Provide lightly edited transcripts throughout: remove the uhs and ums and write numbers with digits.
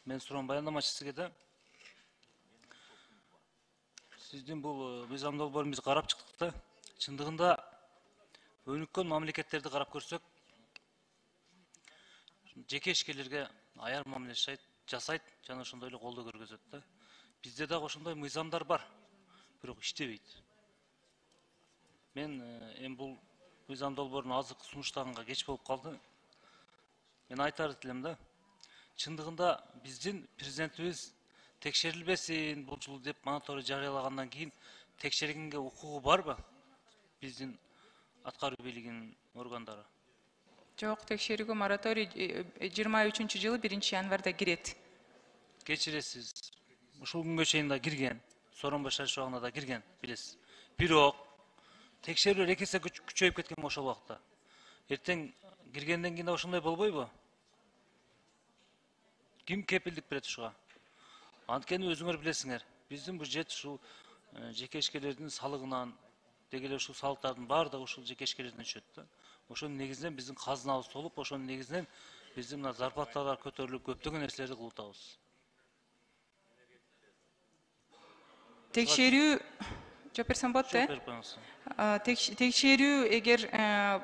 Мен сурам баяндамачысы да сиздин бул мыйзам долбоорун биз карап чыктык да. Чындыгында өнүккөн мамлекеттерди карап көрсөк, жеке ишкерлерге аяр мамиле жасайт жана ошондой эле колдоо көргөзөт да. Бизде дагы ошондой мыйзамдар бар, бирок иштебейт. Мен эми бул мыйзам долбоорун азыр сунуштаганга кеч болуп калды. Мен айтар элем да, чындыгында биздин президентибиз текшерилбесин бул жыл деп мониторинг жарыялагандан кийин текшергенге укугу барбы биздин аткаруу бийлигинин органдары? Жок, текшерүүгө мораторий 23-жылы 1-январда кирет. Кечиресиз. Ушул күнгө чейин да кирген, Сооронбай шариш убагында да кирген, билесиз. Бирок текшерүүлөр эки эсе күчөйүп кеткен ошол убакта. Эртең киргенден кийин да ошондой болбойбу? Ким кепилдик берет ушуга? Анткени өзүңөр билесиңер, биздин бюджет ушул жеке ишкерлердин салыгынан, деги эле ушул салыктардын баардыгы ушул жеке ишкерлерден түшөт да. Ошонун негизинен биздин казынабыз толуп, ошонун негизинен биздин мына зарплаталар көтөрүлүп, көптөгөн нерселерди кылып атабыз. Текшерүү жооп берсем болот да? Берип коюңуз. Текшерүү эгер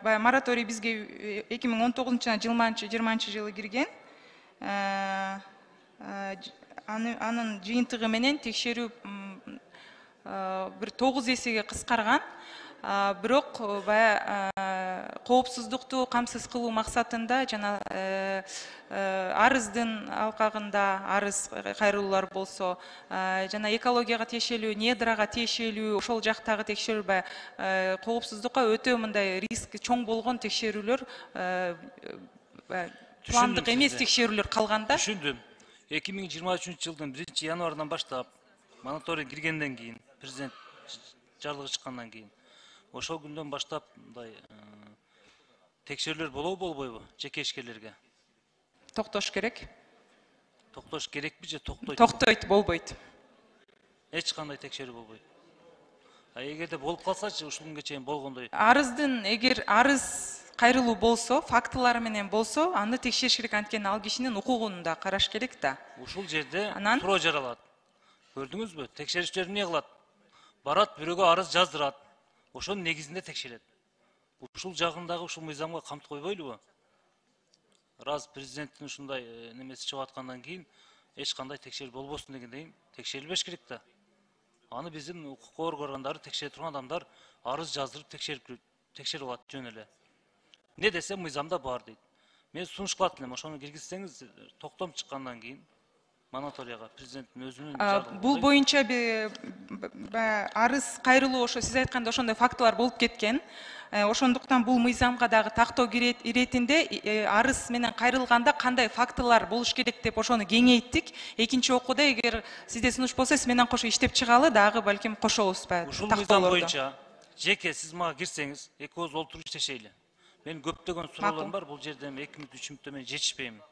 баягы мораторий бизге 2019-20 жылы кирген, анын жыйынтыгы менен текшерүү бир 9 эсеге кыскарган. Бирок баягы коопсуздукту камсыз кылуу максатында жана арыздын алкагында арыз кайрылуулар болсо, жана экологияга тиешелүү, недрага тиешелүү ошол жактагы текшерүү баягы коопсуздукка өтө мындай риск чоң болгон текшерүүлөр, пландык эмес текшерүүлөр калганда. Түшүндүм. 2023-жылдын 1-январынан баштап мониторинг киргенден кийин, президент жарлыгы чыккандан кийин, ошол күндөн баштап мындай текшерүүлөр болбойбу жеке ишкерлерге? Токтош керек. Токтош керекпи же токтойт? Токтойт, болбойт. Эч кандай текшерүү болбойт. Эгерде болуп калсачы, ушул күнгө чейин болгондой. Эгер арыз кайрылуу болсо, фактылары менен болсо, аны текшериш керек, анткени ал кишинин укугун да караш керек да. Ушул жерде суроо жаралат. Көрдүңүзбү? Текшерүүчүлөр эмне кылат? Барат, бирөөгө арыз жаздырат. Ошонун негизинде текшерет. Ушул жагындагы ушул мыйзамга камтып койбойлубу? Раз президенттин ушундай немеси чыгып аткандан кийин эч кандай текшерүү болбосун дегенден текшерилбеш керек да. Аны биздин укук органдары, текшере турган адамдар арыз жаздырып текшерип алат жөн эле. Не десе мыйзамда бар дейт. Мен сунуш кылат элем, ошону киргизсеңиз токтом чыккандан кийин мониторияга президенттин өзүнүн бул боюнча арыз кайрылуу ошо сиз айткандай ошондой фактылар болуп кеткен. Ошондуктан бул мыйзамга дагы тактоо иретинде арыз менен кайрылганда кандай фактылар болуш керек деп ошону кеңейттик. Экинчи окууда эгер сизде сунуш болсо, сиз менен кошо иштеп чыгалы, дагы балким кошобуз баягы. Ушул мыйзам боюнча жеке сиз мага кирсеңиз, экөөбүз олтуруп иштешейли. Мен көптөгөн суроолорум бар, бул жерде 2 мүнөт 3 мүнөттө мен жетишпейм.